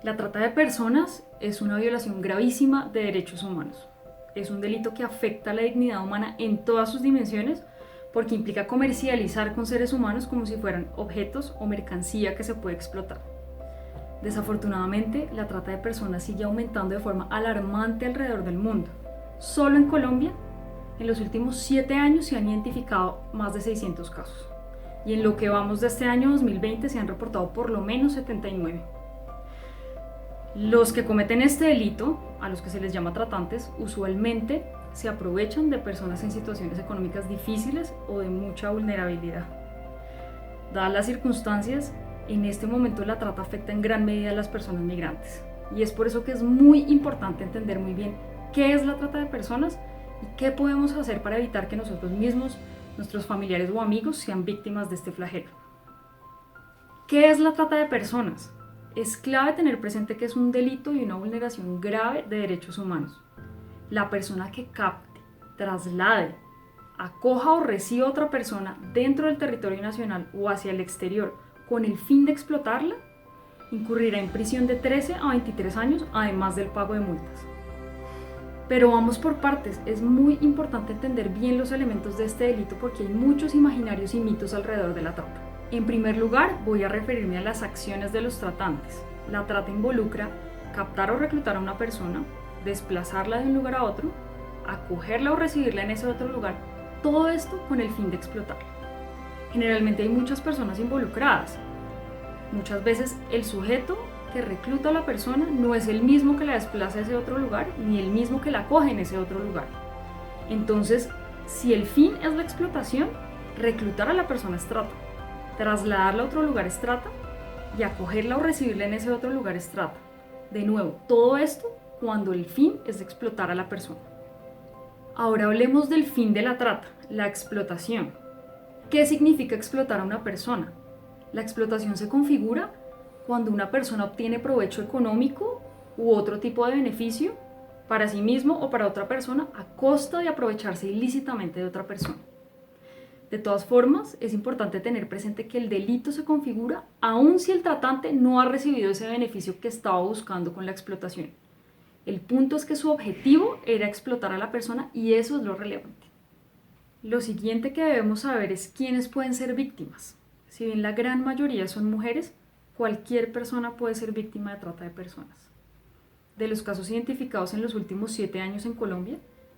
La trata de personas es una violación gravísima de derechos humanos. Es un delito que afecta a la dignidad humana en todas sus dimensiones porque implica comercializar con seres humanos como si fueran objetos o mercancía que se puede explotar. Desafortunadamente, la trata de personas sigue aumentando de forma alarmante alrededor del mundo. Solo en Colombia, en los últimos 7 años se han identificado más de 600 casos. Y en lo que vamos de este año 2020 se han reportado por lo menos 79. Los que cometen este delito, a los que se les llama tratantes, usualmente se aprovechan de personas en situaciones económicas difíciles o de mucha vulnerabilidad. Dadas las circunstancias, en este momento la trata afecta en gran medida a las personas migrantes. Y es por eso que es muy importante entender muy bien qué es la trata de personas y qué podemos hacer para evitar que nosotros mismos, nuestros familiares o amigos sean víctimas de este flagelo. ¿Qué es la trata de personas? Es clave tener presente que es un delito y una vulneración grave de derechos humanos. La persona que capte, traslade, acoja o reciba a otra persona dentro del territorio nacional o hacia el exterior con el fin de explotarla, incurrirá en prisión de 13 a 23 años, además del pago de multas. Pero vamos por partes, es muy importante entender bien los elementos de este delito porque hay muchos imaginarios y mitos alrededor de la trata. En primer lugar, voy a referirme a las acciones de los tratantes. La trata involucra captar o reclutar a una persona, desplazarla de un lugar a otro, acogerla o recibirla en ese otro lugar, todo esto con el fin de explotarla. Generalmente hay muchas personas involucradas. Muchas veces el sujeto que recluta a la persona no es el mismo que la desplaza a ese otro lugar, ni el mismo que la acoge en ese otro lugar. Entonces, si el fin es la explotación, reclutar a la persona es trata. Trasladarla a otro lugar es trata y acogerla o recibirla en ese otro lugar es trata. De nuevo, todo esto cuando el fin es explotar a la persona. Ahora hablemos del fin de la trata, la explotación. ¿Qué significa explotar a una persona? La explotación se configura cuando una persona obtiene provecho económico u otro tipo de beneficio para sí mismo o para otra persona a costa de aprovecharse ilícitamente de otra persona. De todas formas, es importante tener presente que el delito se configura aun si el tratante no ha recibido ese beneficio que estaba buscando con la explotación. El punto es que su objetivo era explotar a la persona y eso es lo relevante. Lo siguiente que debemos saber es quiénes pueden ser víctimas. Si bien la gran mayoría son mujeres, cualquier persona puede ser víctima de trata de personas. De los casos identificados en los últimos 7 años en Colombia,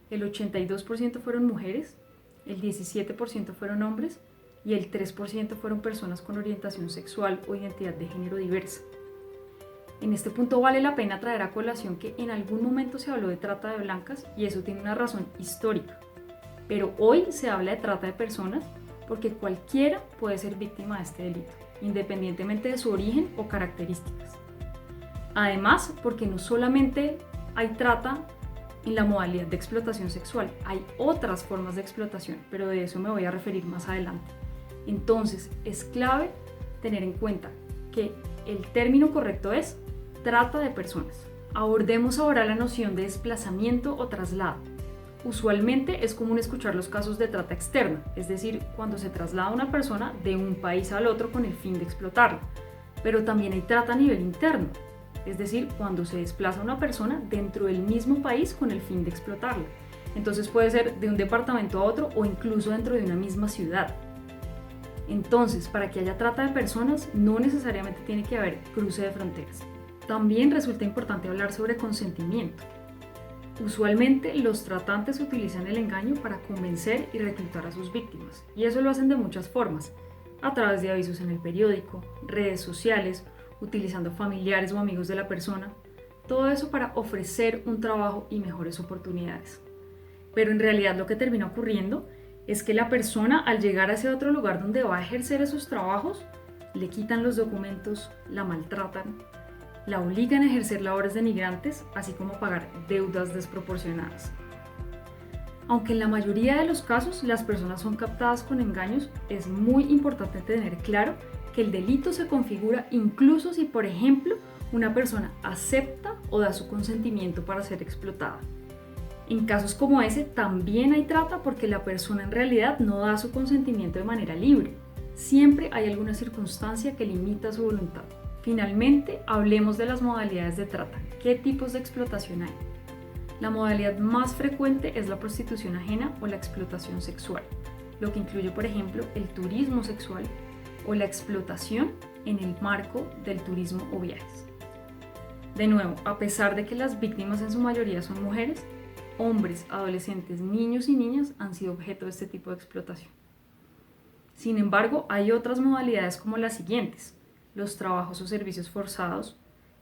el 82% fueron mujeres, el 17% fueron hombres y el 3% fueron personas con orientación sexual o identidad de género diversa. En este punto vale la pena traer a colación que en algún momento se habló de trata de blancas y eso tiene una razón histórica. Pero hoy se habla de trata de personas porque cualquiera puede ser víctima de este delito, independientemente de su origen o características. Además, porque no solamente hay trata en la modalidad de explotación sexual, hay otras formas de explotación, pero de eso me voy a referir más adelante. Entonces, es clave tener en cuenta que el término correcto es trata de personas. Abordemos ahora la noción de desplazamiento o traslado. Usualmente es común escuchar los casos de trata externa, es decir, cuando se traslada a una persona de un país al otro con el fin de explotarla, pero también hay trata a nivel interno, es decir, cuando se desplaza a una persona dentro del mismo país con el fin de explotarla. Entonces puede ser de un departamento a otro o incluso dentro de una misma ciudad. Entonces, para que haya trata de personas, no necesariamente tiene que haber cruce de fronteras. También resulta importante hablar sobre consentimiento. Usualmente los tratantes utilizan el engaño para convencer y reclutar a sus víctimas, y eso lo hacen de muchas formas, a través de avisos en el periódico, redes sociales, utilizando familiares o amigos de la persona, todo eso para ofrecer un trabajo y mejores oportunidades. Pero en realidad lo que termina ocurriendo es que la persona al llegar a ese otro lugar donde va a ejercer esos trabajos, le quitan los documentos, la maltratan, la obligan a ejercer labores denigrantes, así como pagar deudas desproporcionadas. Aunque en la mayoría de los casos las personas son captadas con engaños, es muy importante tener claro que el delito se configura incluso si, por ejemplo, una persona acepta o da su consentimiento para ser explotada. En casos como ese también hay trata porque la persona en realidad no da su consentimiento de manera libre. Siempre hay alguna circunstancia que limita su voluntad, Finalmente, hablemos de las modalidades de trata. ¿Qué tipos de explotación hay? La modalidad más frecuente es la prostitución ajena o la explotación sexual, lo que incluye, por ejemplo, el turismo sexual o la explotación en el marco del turismo o viajes. De nuevo, a pesar de que las víctimas en su mayoría son mujeres, hombres, adolescentes, niños y niñas han sido objeto de este tipo de explotación. Sin embargo, hay otras modalidades como las siguientes: los trabajos o servicios forzados,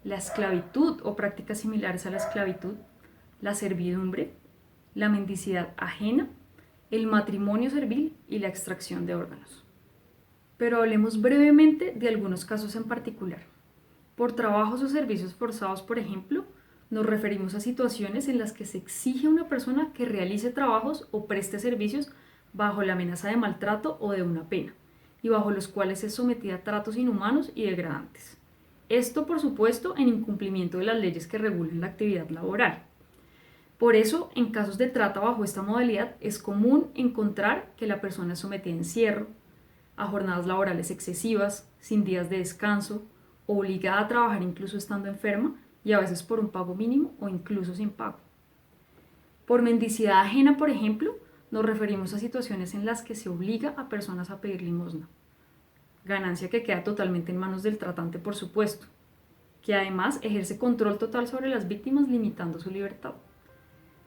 la esclavitud o prácticas similares a la esclavitud, la servidumbre, la mendicidad ajena, el matrimonio servil y la extracción de órganos. Pero hablemos brevemente de algunos casos en particular. Por trabajos o servicios forzados, por ejemplo, nos referimos a situaciones en las que se exige a una persona que realice trabajos o preste servicios bajo la amenaza de maltrato o de una pena, y bajo los cuales es sometida a tratos inhumanos y degradantes. Esto, por supuesto, en incumplimiento de las leyes que regulan la actividad laboral. Por eso, en casos de trata bajo esta modalidad, es común encontrar que la persona es sometida a encierro, a jornadas laborales excesivas, sin días de descanso, obligada a trabajar incluso estando enferma y a veces por un pago mínimo o incluso sin pago. Por mendicidad ajena, por ejemplo, nos referimos a situaciones en las que se obliga a personas a pedir limosna, ganancia que queda totalmente en manos del tratante, por supuesto, que además ejerce control total sobre las víctimas, limitando su libertad.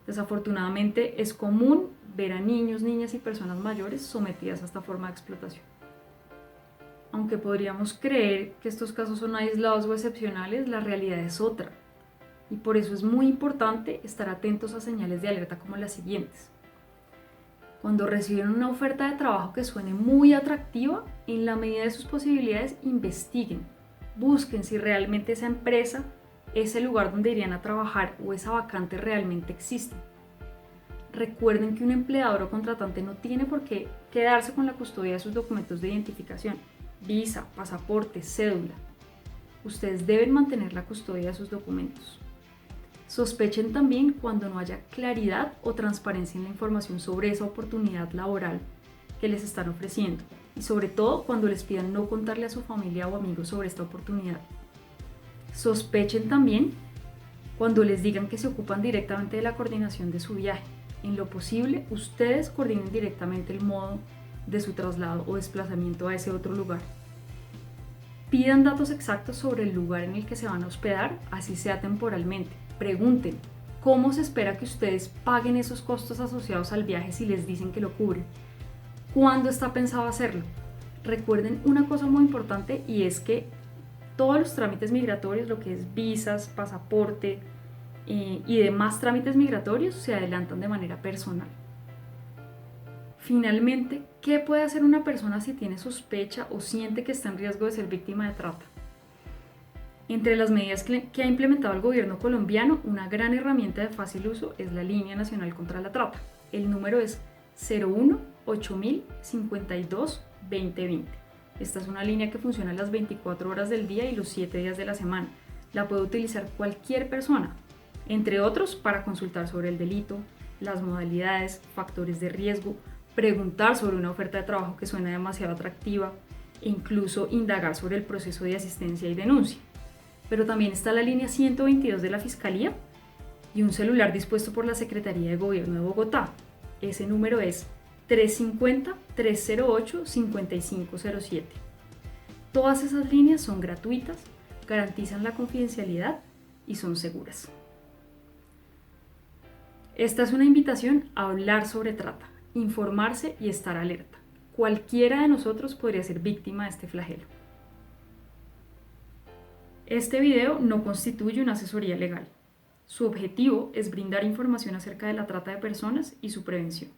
Desafortunadamente, es común ver a niños, niñas y personas mayores sometidas a esta forma de explotación. Aunque podríamos creer que estos casos son aislados o excepcionales, la realidad es otra. Y por eso es muy importante estar atentos a señales de alerta como las siguientes. Cuando reciben una oferta de trabajo que suene muy atractiva, en la medida de sus posibilidades, investiguen. Busquen si realmente esa empresa, ese lugar donde irían a trabajar o esa vacante realmente existe. Recuerden que un empleador o contratante no tiene por qué quedarse con la custodia de sus documentos de identificación, visa, pasaporte, cédula. Ustedes deben mantener la custodia de sus documentos. Sospechen también cuando no haya claridad o transparencia en la información sobre esa oportunidad laboral que les están ofreciendo, y sobre todo cuando les pidan no contarle a su familia o amigos sobre esta oportunidad. Sospechen también cuando les digan que se ocupan directamente de la coordinación de su viaje. En lo posible, ustedes coordinen directamente el modo de su traslado o desplazamiento a ese otro lugar. Pidan datos exactos sobre el lugar en el que se van a hospedar, así sea temporalmente. Pregunten, ¿cómo se espera que ustedes paguen esos costos asociados al viaje si les dicen que lo cubren? ¿Cuándo está pensado hacerlo? Recuerden una cosa muy importante, y es que todos los trámites migratorios, lo que es visas, pasaporte y demás trámites migratorios, se adelantan de manera personal. Finalmente, ¿qué puede hacer una persona si tiene sospecha o siente que está en riesgo de ser víctima de trata? Entre las medidas que ha implementado el gobierno colombiano, una gran herramienta de fácil uso es la Línea Nacional contra la Trata. El número es 01-8052-2020. Esta es una línea que funciona las 24 horas del día y los 7 días de la semana. La puede utilizar cualquier persona, entre otros para consultar sobre el delito, las modalidades, factores de riesgo, preguntar sobre una oferta de trabajo que suena demasiado atractiva e incluso indagar sobre el proceso de asistencia y denuncia. Pero también está la línea 122 de la Fiscalía y un celular dispuesto por la Secretaría de Gobierno de Bogotá. Ese número es 350-308-5507. Todas esas líneas son gratuitas, garantizan la confidencialidad y son seguras. Esta es una invitación a hablar sobre trata, informarse y estar alerta. Cualquiera de nosotros podría ser víctima de este flagelo. Este video no constituye una asesoría legal. Su objetivo es brindar información acerca de la trata de personas y su prevención.